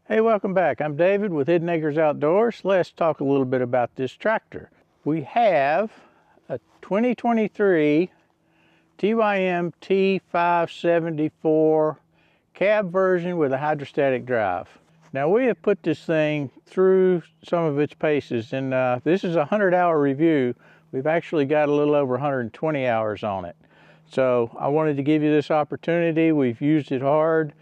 Hey, welcome back. I'm David with Hidden Acres Outdoors. Let's talk a little bit about this tractor. We have a 2023 TYM T574 cab version with a hydrostatic drive. Now, we have put this thing through some of its paces, and this is a 100-hour review. We've actually got a little over 120 hours on it. So I wanted to give you this opportunity. We've used it hard.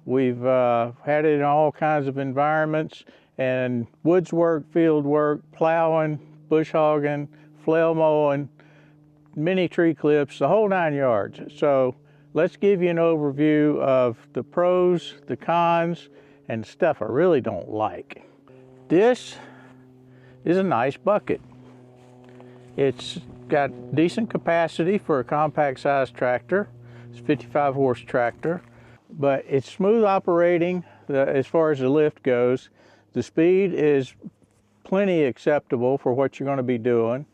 We've had it in all kinds of environments, and woods work, field work, plowing, bush hogging, flail mowing, mini tree clips, the whole 9 yards. So let's give you an overview of the pros, the cons, and stuff I really don't like. This is a nice bucket. It's got decent capacity for a compact size tractor. It's a 55 horse tractor. But it's smooth operating as far as the lift goes. The speed is plenty acceptable for what you're going to be doing.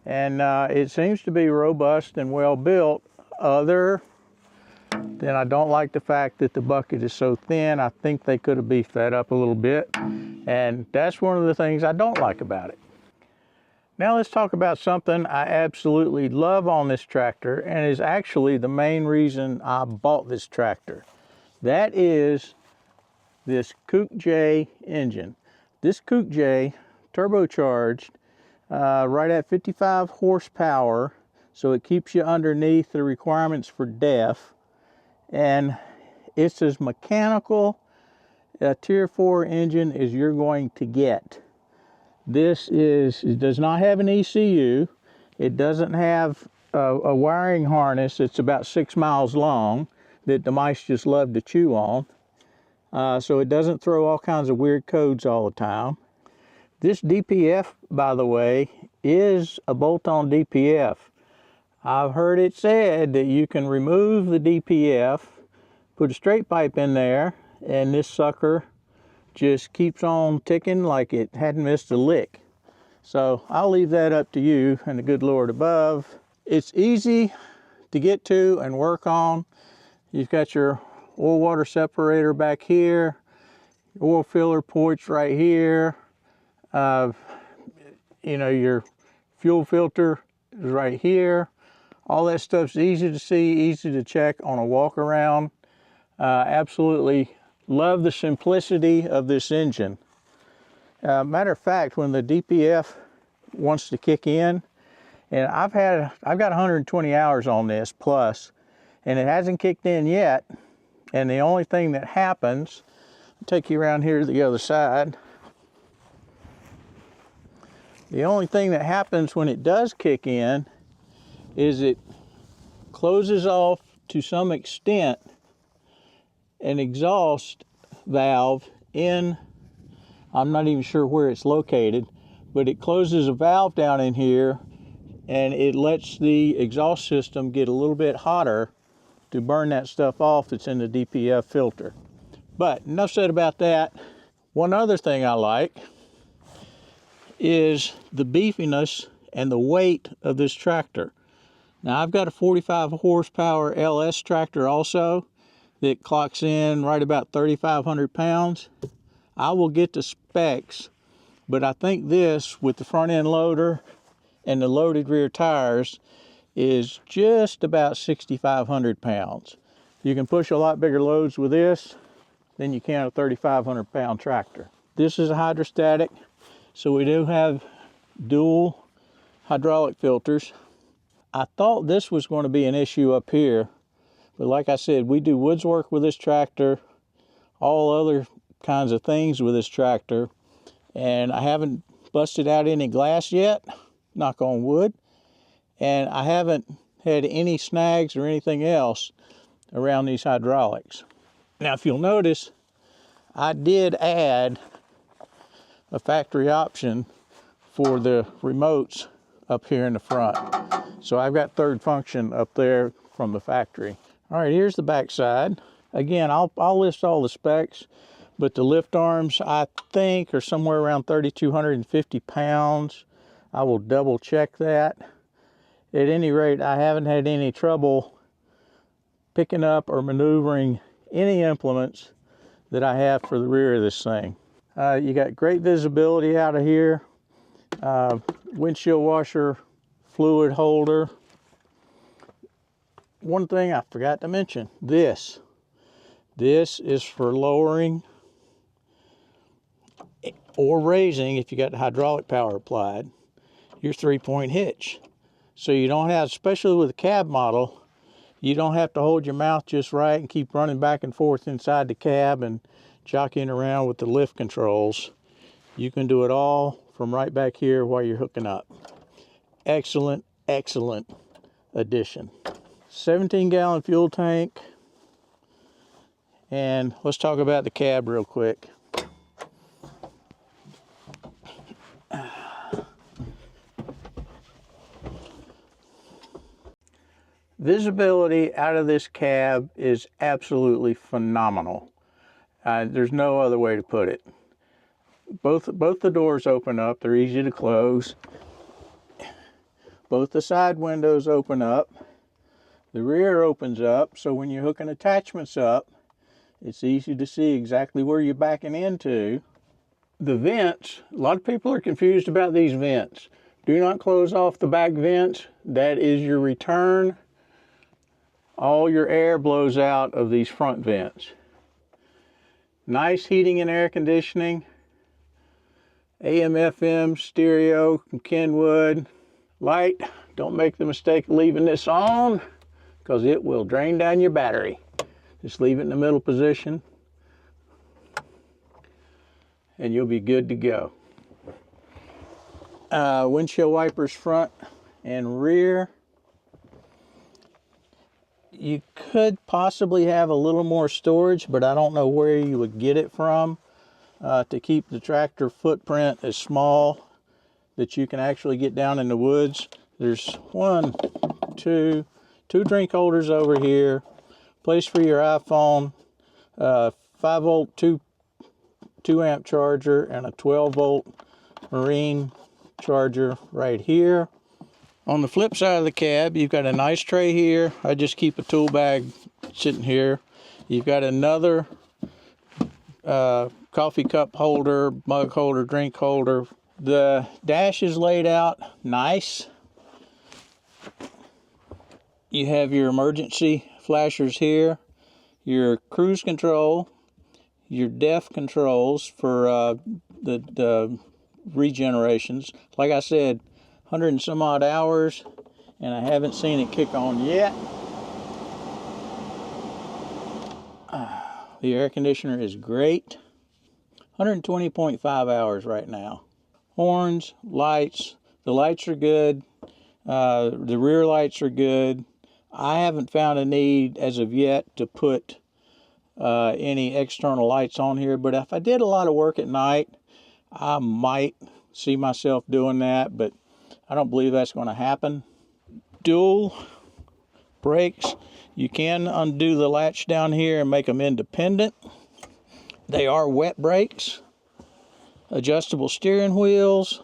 And it seems to be robust and well built. Other than I don't like the fact that the bucket is so thin. I think they could have beefed that up a little bit. And that's one of the things I don't like about it. Now let's talk about something I absolutely love on this tractor, and is actually the main reason I bought this tractor. That is this Coupe J engine. This Coupe J, turbocharged, right at 55 horsepower, so it keeps you underneath the requirements for DEF, and it's as mechanical a Tier 4 engine as you're going to get. It does not have an ECU. It doesn't have a wiring harness that's about 6 miles long that the mice just love to chew on. So it doesn't throw all kinds of weird codes all the time. This DPF, by the way, is a bolt-on DPF. I've heard it said that you can remove the DPF, put a straight pipe in there, and this sucker just keeps on ticking like it hadn't missed a lick. So I'll leave that up to you and the good Lord above. It's easy to get to and work on. You've got your oil water separator back here, oil filler ports right here. You know, your fuel filter is right here. All that stuff's easy to see, easy to check on a walk around. Absolutely love the simplicity of this engine. Matter of fact, when the DPF wants to kick in, and I've got 120 hours on this plus, and it hasn't kicked in yet, and the only thing that happens, I'll take you around here to the other side. The only thing that happens when it does kick in is it closes off to some extent an exhaust valve in, I'm not even sure where it's located, but it closes a valve down in here and it lets the exhaust system get a little bit hotter to burn that stuff off that's in the DPF filter. But enough said about that. One other thing I like is the beefiness and the weight of this tractor. Now, I've got a 45 horsepower LS tractor also that clocks in right about 3,500 pounds. I will get the specs, but I think this, with the front end loader and the loaded rear tires, is just about 6,500 pounds. You can push a lot bigger loads with this than you can a 3,500 pound tractor. This is a hydrostatic, so we do have dual hydraulic filters. I thought this was going to be an issue up here, but like I said, we do woods work with this tractor, all other kinds of things with this tractor, and I haven't busted out any glass yet, knock on wood, and I haven't had any snags or anything else around these hydraulics. Now, if you'll notice, I did add a factory option for the remotes up here in the front. So I've got third function up there from the factory. All right, here's the back side. Again, I'll list all the specs, but the lift arms, I think, are somewhere around 3,250 pounds. I will double check that. At any rate, I haven't had any trouble picking up or maneuvering any implements that I have for the rear of this thing. You got great visibility out of here. Windshield washer fluid holder. One thing I forgot to mention, this is for lowering or raising, if you got the hydraulic power applied, your 3-point hitch. So you don't have, especially with a cab model, you don't have to hold your mouth just right and keep running back and forth inside the cab and jockeying around with the lift controls. You can do it all from right back here while you're hooking up. Excellent, excellent addition. 17-gallon fuel tank. And let's talk about the cab real quick. Visibility out of this cab is absolutely phenomenal. There's no other way to put it. Both the doors open up. They're easy to close. Both the side windows open up. The rear opens up, so when you're hooking attachments up, it's easy to see exactly where you're backing into. The vents, a lot of people are confused about these vents. Do not close off the back vents. That is your return. All your air blows out of these front vents. Nice heating and air conditioning. AM, FM, stereo, Kenwood. Light, don't make the mistake of leaving this on because it will drain down your battery. Just leave it in the middle position and you'll be good to go. Windshield wipers front and rear. You could possibly have a little more storage, but I don't know where you would get it from to keep the tractor footprint as small that you can actually get down in the woods. There's two drink holders over here, place for your iPhone, 5-volt 2 amp charger, and a 12-volt marine charger right here. On the flip side of the cab, you've got a nice tray here. I just keep a tool bag sitting here. You've got another coffee cup holder, mug holder, drink holder. The dash is laid out nice. You have your emergency flashers here, your cruise control, your DEF controls for the regenerations. Like I said, 100 and some odd hours, and I haven't seen it kick on yet. The air conditioner is great. 120.5 hours right now. Horns, lights, the lights are good. The rear lights are good. I haven't found a need as of yet to put any external lights on here, but if I did a lot of work at night, I might see myself doing that, but I don't believe that's going to happen. Dual brakes. You can undo the latch down here and make them independent. They are wet brakes. Adjustable steering wheels.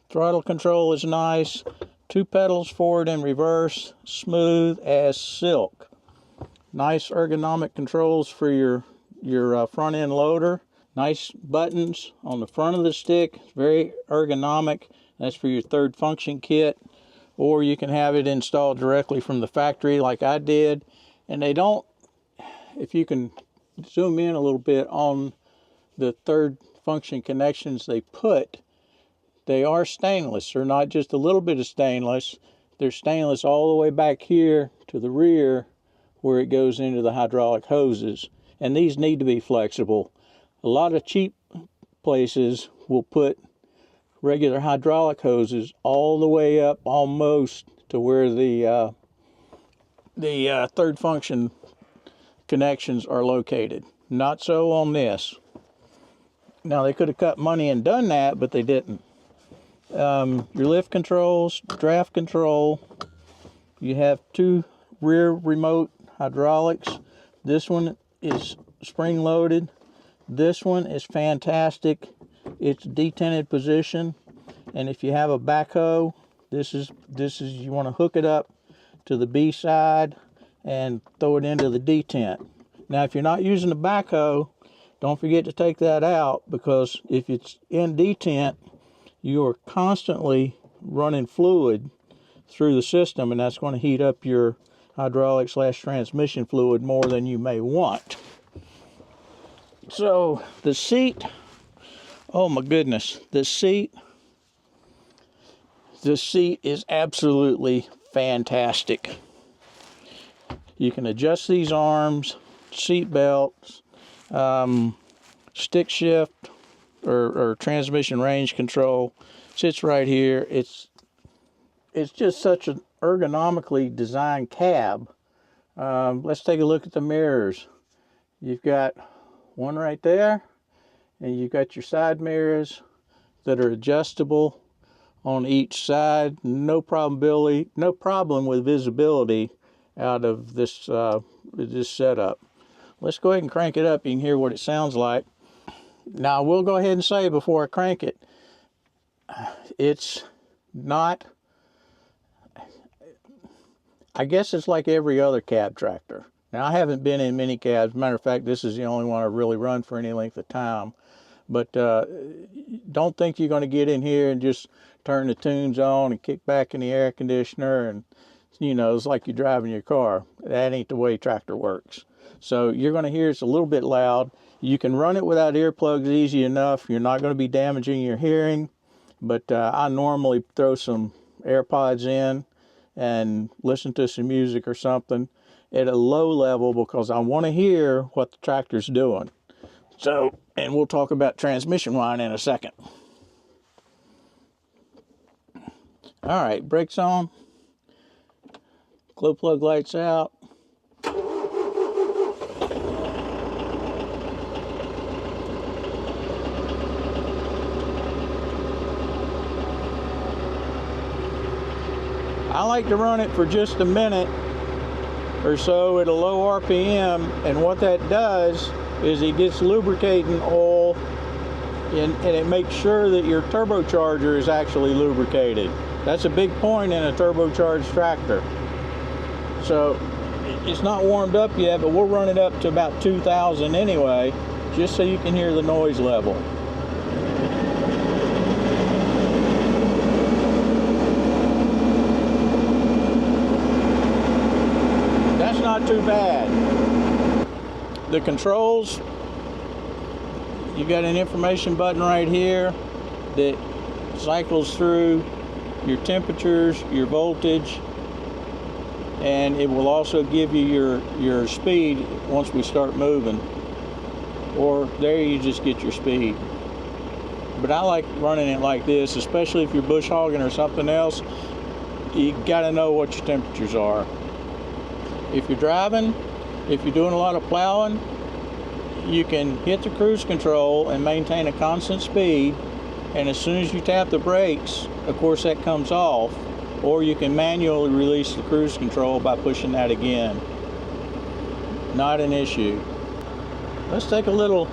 Throttle control is nice. 2 pedals forward and reverse. Smooth as silk. Nice ergonomic controls for your front end loader. Nice buttons on the front of the stick. It's very ergonomic. That's for your third function kit. Or you can have it installed directly from the factory like I did. And they don't, if you can zoom in a little bit on the third function connections they put, they are stainless. They're not just a little bit of stainless. They're stainless all the way back here to the rear where it goes into the hydraulic hoses. And these need to be flexible. A lot of cheap places will put regular hydraulic hoses all the way up almost to where the third function connections are located. Not so on this. Now they could have cut money and done that, but they didn't. Your lift controls, draft control. You have 2 rear remote hydraulics. This one is spring loaded. This one is fantastic. It's detented position, and if you have a backhoe, this is you want to hook it up to the B side and throw it into the detent. Now if you're not using a backhoe, Don't forget to take that out, because if it's in detent, you are constantly running fluid through the system, and that's going to heat up your hydraulic / transmission fluid more than you may want. So the seat, oh my goodness, the seat is absolutely fantastic. You can adjust these arms, seat belts, stick shift or transmission range control sits right here. It's just such an ergonomically designed cab. Let's take a look at the mirrors. You've got one right there, and you've got your side mirrors that are adjustable on each side. No problem with visibility out of this this setup. Let's go ahead and crank it up. You can hear what it sounds like. Now, I will go ahead and say before I crank it, it's not, I guess it's like every other cab tractor. Now, I haven't been in many cabs. Matter of fact, this is the only one I've really run for any length of time. But don't think you're going to get in here and just turn the tunes on and kick back in the air conditioner and, you know, it's like you're driving your car. That ain't the way tractor works. So you're going to hear it's a little bit loud. You can run it without earplugs easy enough. You're not going to be damaging your hearing. But I normally throw some AirPods in and listen to some music or something at a low level, because I want to hear what the tractor's doing. So, and we'll talk about transmission whine in a second. All right, brakes on. Glow plug lights out. I like to run it for just a minute or so at a low RPM, and what that does is it gets lubricating oil and it makes sure that your turbocharger is actually lubricated. That's a big point in a turbocharged tractor. So it's not warmed up yet, but we'll run it up to about 2,000 anyway, just so you can hear the noise level. That's not too bad. The controls, you got an information button right here that cycles through your temperatures, your voltage, and it will also give you your speed once we start moving. Or there you just get your speed. But I like running it like this, especially if you're bush hogging or something else. You gotta know what your temperatures are. If you're driving, if you're doing a lot of plowing, you can hit the cruise control and maintain a constant speed, and as soon as you tap the brakes, of course that comes off, or you can manually release the cruise control by pushing that again. Not an issue. Let's take a little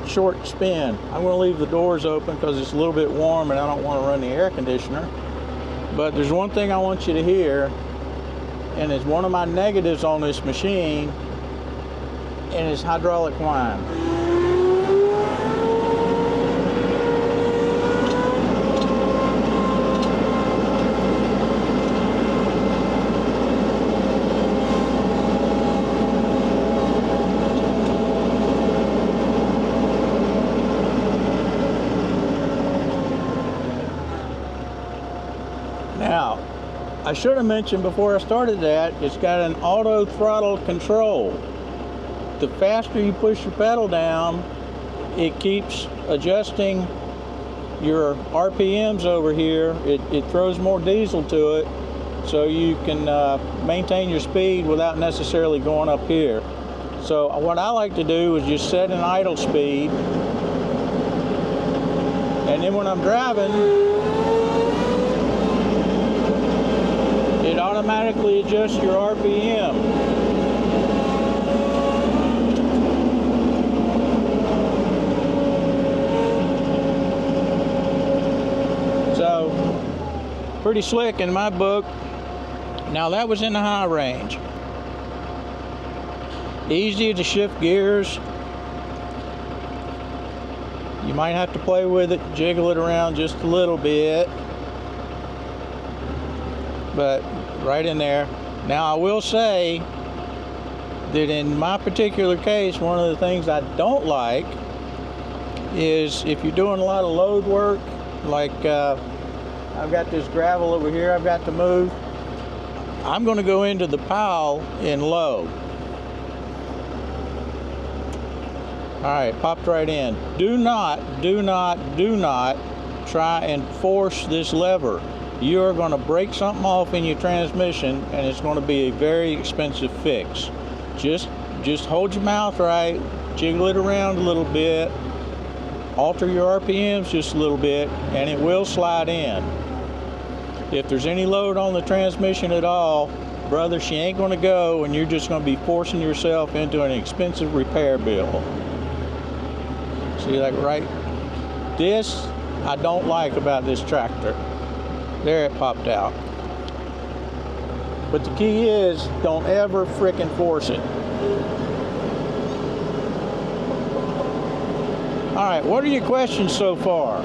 short spin. I'm going to leave the doors open because it's a little bit warm and I don't want to run the air conditioner. But there's one thing I want you to hear, and it's one of my negatives on this machine, and it's hydraulic whine. Now, I should have mentioned before I started that, it's got an auto throttle control. The faster you push your pedal down, it keeps adjusting your RPMs over here. It throws more diesel to it, so you can maintain your speed without necessarily going up here. So what I like to do is just set an idle speed, and then when I'm driving, it automatically adjusts your RPM. So, pretty slick in my book. Now that was in the high range. Easy to shift gears. You might have to play with it, jiggle it around just a little bit, but right in there. Now I will say that in my particular case, one of the things I don't like is if you're doing a lot of load work, like I've got this gravel over here I've got to move. I'm going to go into the pile in low. All right, popped right in. Do not try and force this lever. You are going to break something off in your transmission, and it's going to be a very expensive fix. Just hold your mouth right, jiggle it around a little bit, alter your RPMs just a little bit, and it will slide in. If there's any load on the transmission at all, brother, she ain't going to go, and you're just going to be forcing yourself into an expensive repair bill. See, like right, this I don't like about this tractor. There, it popped out. But the key is, don't ever frickin' force it. All right, what are your questions so far?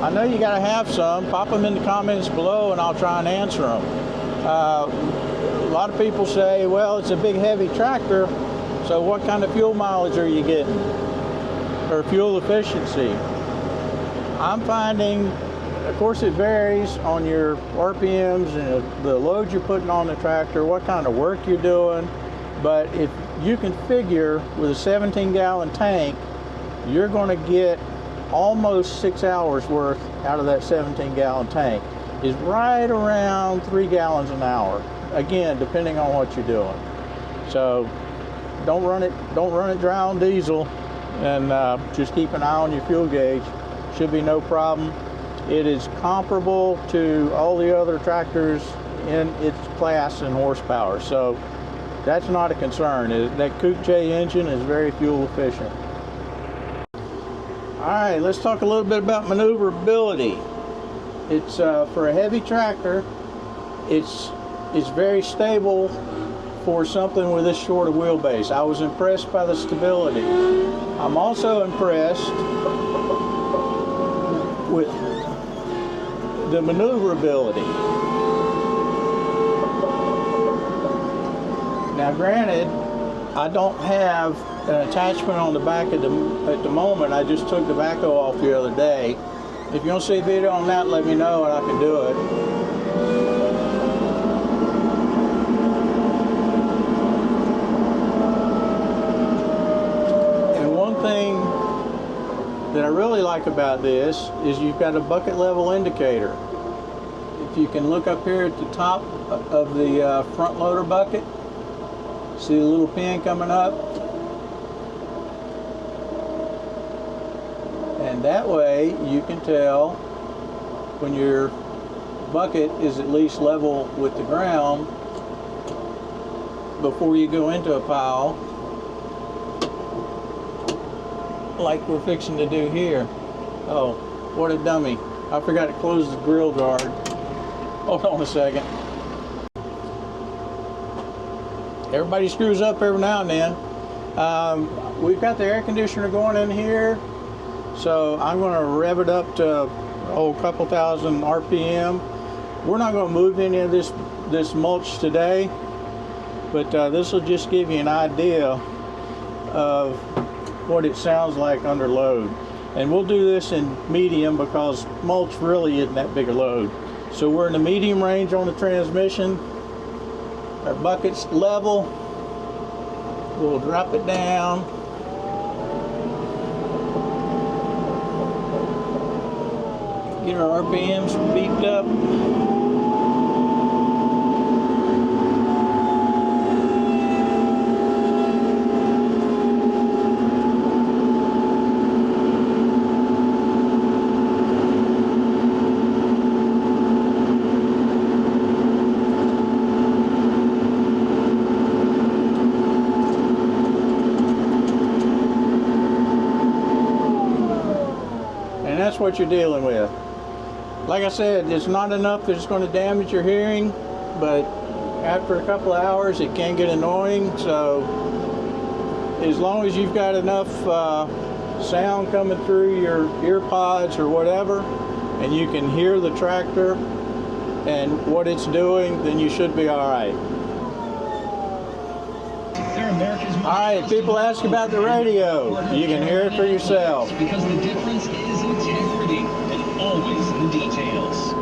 I know you gotta have some. Pop them in the comments below and I'll try and answer them. A lot of people say, well, it's a big heavy tractor, so what kind of fuel mileage are you getting? Or fuel efficiency? I'm finding, of course it varies on your RPMs and the load you're putting on the tractor, what kind of work you're doing, but if you can figure with a 17-gallon tank, you're going to get almost 6 hours worth out of that 17-gallon tank. Is right around 3 gallons an hour, again depending on what you're doing. So don't run it dry on diesel, and just keep an eye on your fuel gauge. Should be no problem. It is comparable to all the other tractors in its class and horsepower, so that's not a concern. That Coupe J engine is very fuel efficient. All right, let's talk a little bit about maneuverability. It's for a heavy tractor, it's very stable for something with this short a wheelbase. I was impressed by the stability. I'm also impressed with the maneuverability. Now granted, I don't have an attachment on the back at the moment. I just took the backhoe off the other day. If you want to see a video on that, let me know and I can do it. And one thing that I really like about this is you've got a bucket level indicator. If you can look up here at the top of the front loader bucket, see the little pin coming up? And that way you can tell when your bucket is at least level with the ground before you go into a pile, like we're fixing to do here. Oh, what a dummy. I forgot to close the grill guard. Hold on a second. Everybody screws up every now and then. We've got the air conditioner going in here, so I'm going to rev it up to a couple thousand RPM. We're not going to move any of this mulch today, but this will just give you an idea of what it sounds like under load. And we'll do this in medium because mulch really isn't that big a load. So we're in the medium range on the transmission. Our bucket's level. We'll drop it down. Get our RPMs beeped up. That's what you're dealing with. Like I said, it's not enough that it's going to damage your hearing, but after a couple of hours it can get annoying. So as long as you've got enough sound coming through your ear pods or whatever, and you can hear the tractor and what it's doing, then you should be all right. All right, people ask about the radio. You can hear it for yourself. Because the difference is integrity and always in the details.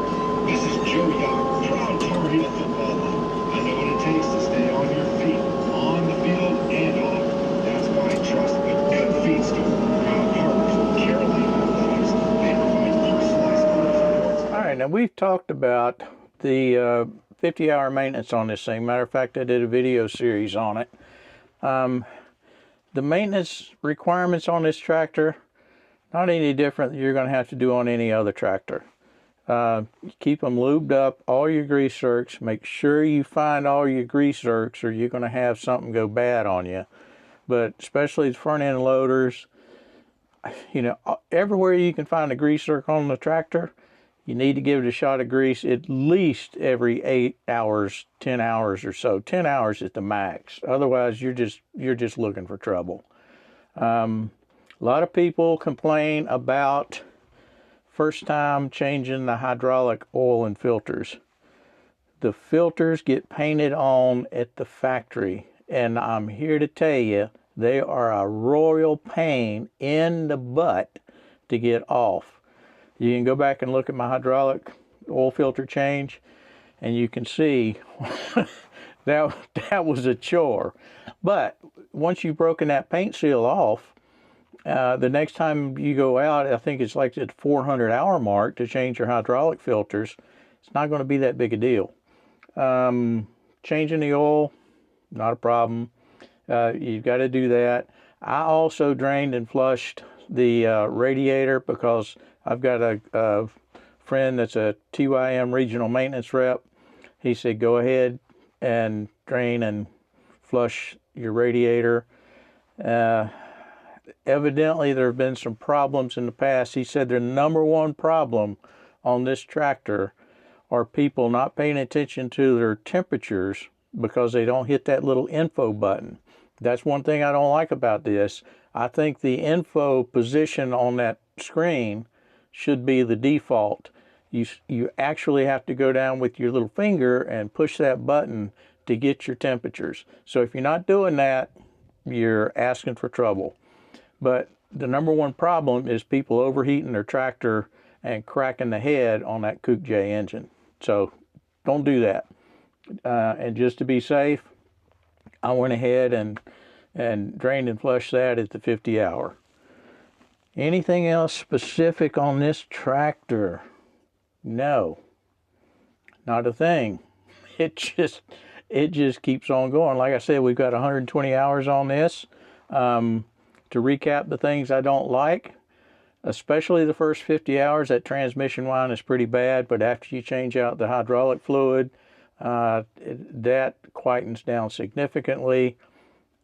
This is Joe Young, proud Tar Heel football. I know what it takes to stay on your feet, on the field and off. That's why I trust a good feed store. Proud partners with Carolina Athletics. They provide personalized sports reports. All right, now we've talked about the 50-hour maintenance on this thing. Matter of fact, I did a video series on it. The maintenance requirements on this tractor, not any different than you're going to have to do on any other tractor. Keep them lubed up, all your grease zerks. Make sure you find all your grease zerks or you're going to have something go bad on you. But especially the front end loaders, you know, everywhere you can find a grease zerk on the tractor, you need to give it a shot of grease at least every 8 hours, 10 hours or so. 10 hours is the max. Otherwise, you're just looking for trouble. A lot of people complain about first time changing the hydraulic oil and filters. The filters get painted on at the factory, and I'm here to tell you, they are a royal pain in the butt to get off. You can go back and look at my hydraulic oil filter change, and you can see that was a chore. But once you've broken that paint seal off, the next time you go out, I think it's like the 400-hour mark to change your hydraulic filters. It's not going to be that big a deal. Changing the oil, not a problem. You've got to do that. I also drained and flushed the radiator because I've got a friend that's a TYM regional maintenance rep. He said, go ahead and drain and flush your radiator. Evidently, there have been some problems in the past. He said their number one problem on this tractor are people not paying attention to their temperatures because they don't hit that little info button. That's one thing I don't like about this. I think the info position on that screen should be the default. You actually have to go down with your little finger and push that button to get your temperatures. So if you're not doing that, you're asking for trouble. But the number one problem is people overheating their tractor and cracking the head on that Coupe J engine. So don't do that. And just to be safe, I went ahead and drained and flushed that at the 50-hour. Anything else specific on this tractor? No, not a thing. It just keeps on going. Like I said, we've got 120 hours on this. To recap the things I don't like, especially the first 50 hours, that transmission whine is pretty bad, but after you change out the hydraulic fluid, that quietens down significantly.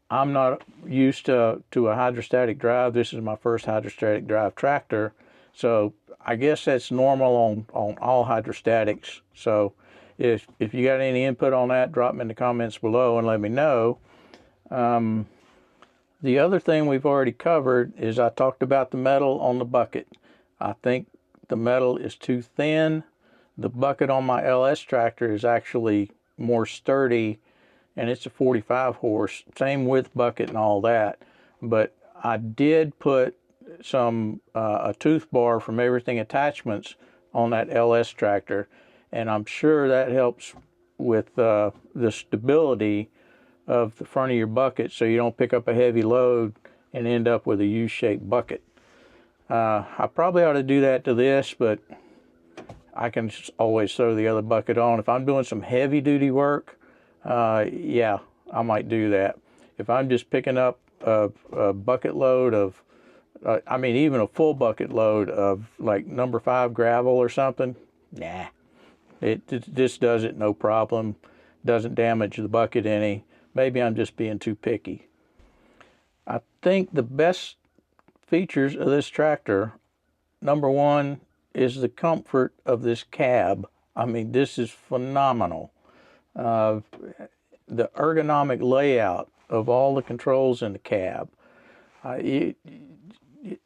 I'm not used to a hydrostatic drive. This is my first hydrostatic drive tractor, so I guess that's normal on all hydrostatics. So if you got any input on that, drop them in the comments below and let me know. The other thing we've already covered is I talked about the metal on the bucket. I think the metal is too thin. The bucket on my LS tractor is actually more sturdy, and it's a 45 horse, same width bucket and all that. But I did put some a tooth bar from Everything Attachments on that LS tractor, and I'm sure that helps with the stability of the front of your bucket, so you don't pick up a heavy load and end up with a U-shaped bucket. I probably ought to do that to this, but I can always throw the other bucket on. If I'm doing some heavy duty work, yeah, I might do that. If I'm just picking up a bucket load of, I mean, even a full bucket load of like number 5 gravel or something, nah, it just does it no problem. Doesn't damage the bucket any. Maybe I'm just being too picky. I think the best features of this tractor, number one, is the comfort of this cab. I mean, this is phenomenal. The ergonomic layout of all the controls in the cab.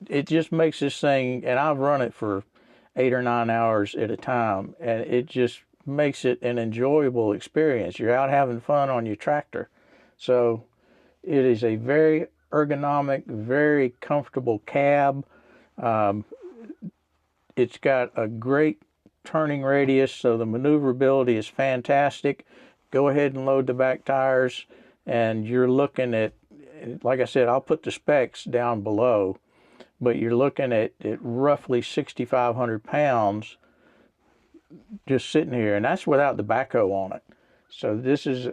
it just makes this thing, and I've run it for 8 or 9 hours at a time, and it just makes it an enjoyable experience. You're out having fun on your tractor. So it is a very ergonomic, very comfortable cab. It's got a great turning radius, so the maneuverability is fantastic. Go ahead and load the back tires, and you're looking at, like I said, I'll put the specs down below, but you're looking at roughly 6,500 pounds just sitting here, and that's without the backhoe on it. So this is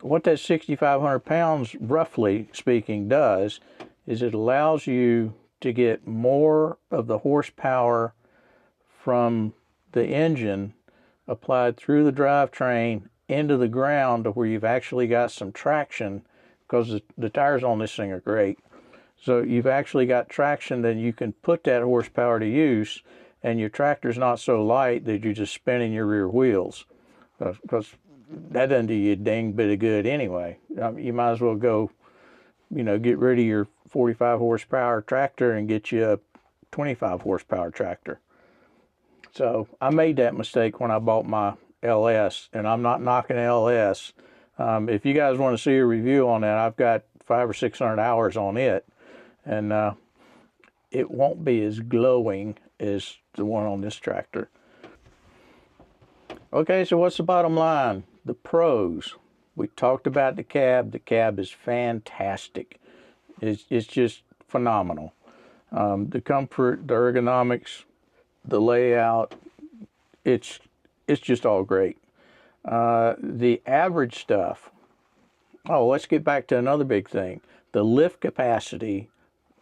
what that 6,500 pounds, roughly speaking, does is it allows you to get more of the horsepower from the engine applied through the drivetrain into the ground to where you've actually got some traction, because the tires on this thing are great. So you've actually got traction that you can put that horsepower to use, and your tractor's not so light that you're just spinning your rear wheels, because that doesn't do you a dang bit of good anyway. You might as well go, get rid of your 45 horsepower tractor and get you a 25 horsepower tractor. So I made that mistake when I bought my LS, and I'm not knocking LS. If you guys want to see a review on that, I've got 500 or 600 hours on it, and it won't be as glowing as the one on this tractor. Okay, so what's the bottom line? The pros. We talked about the cab. The cab is fantastic. It's just phenomenal. The comfort, the ergonomics, the layout, it's just all great. The average stuff. Oh, let's get back to another big thing. The lift capacity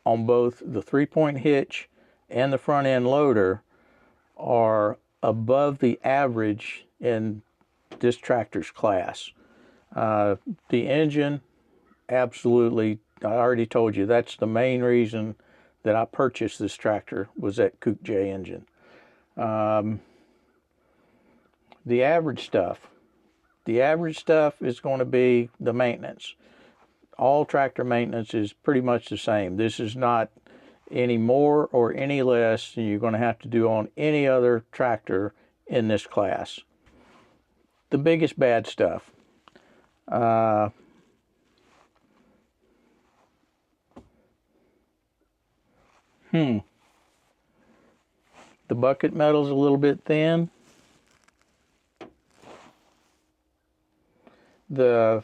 on both the 3-point hitch and the front end loader are above the average in this tractor's class. The engine, absolutely, I already told you, that's the main reason that I purchased this tractor, was that Coupe J engine. The average stuff is going to be the maintenance. All tractor maintenance is pretty much the same. This is not any more or any less than you're going to have to do on any other tractor in this class. The biggest bad stuff. The bucket metal's a little bit thin. The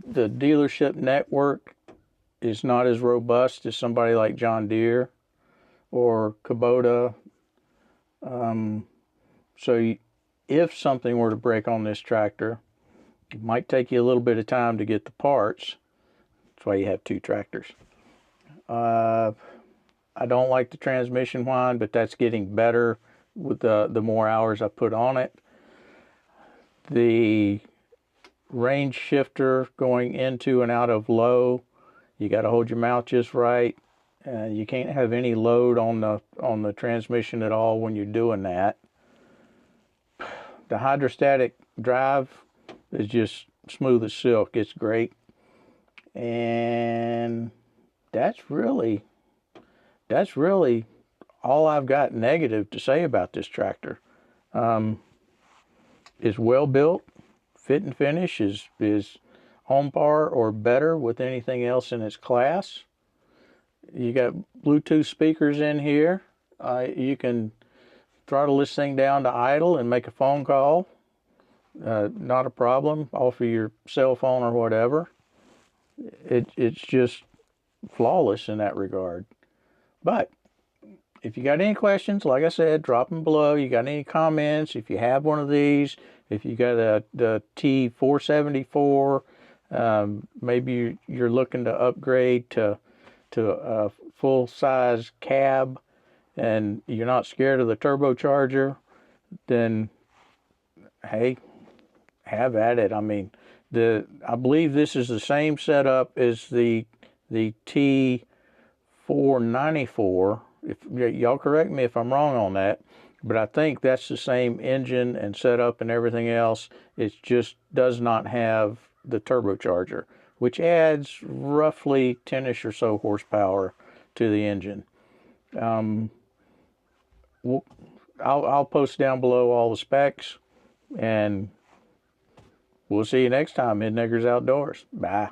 dealership network is not as robust as somebody like John Deere or Kubota. So if something were to break on this tractor, it might take you a little bit of time to get the parts. That's why you have two tractors. I don't like the transmission whine, but that's getting better with the more hours I put on it. The range shifter going into and out of low, you got to hold your mouth just right. You can't have any load on the transmission at all when you're doing that. The hydrostatic drive is just smooth as silk. It's great. And that's really all I've got negative to say about this tractor. It's well built. Fit and finish is on par or better with anything else in its class. You got Bluetooth speakers in here. You can throttle this thing down to idle and make a phone call. Not a problem. Off of your cell phone or whatever. It's just flawless in that regard. But if you got any questions, like I said, drop them below. You got any comments? If you have one of these, if you got the T474, maybe you're looking to upgrade to a full-size cab, and you're not scared of the turbocharger, then hey, have at it. I mean, I believe this is the same setup as the T494. If y'all correct me if I'm wrong on that, but I think that's the same engine and setup and everything else. It just does not have the turbocharger, which adds roughly 10-ish or so horsepower to the engine. I'll post down below all the specs, and we'll see you next time, Midniggers Outdoors. Bye.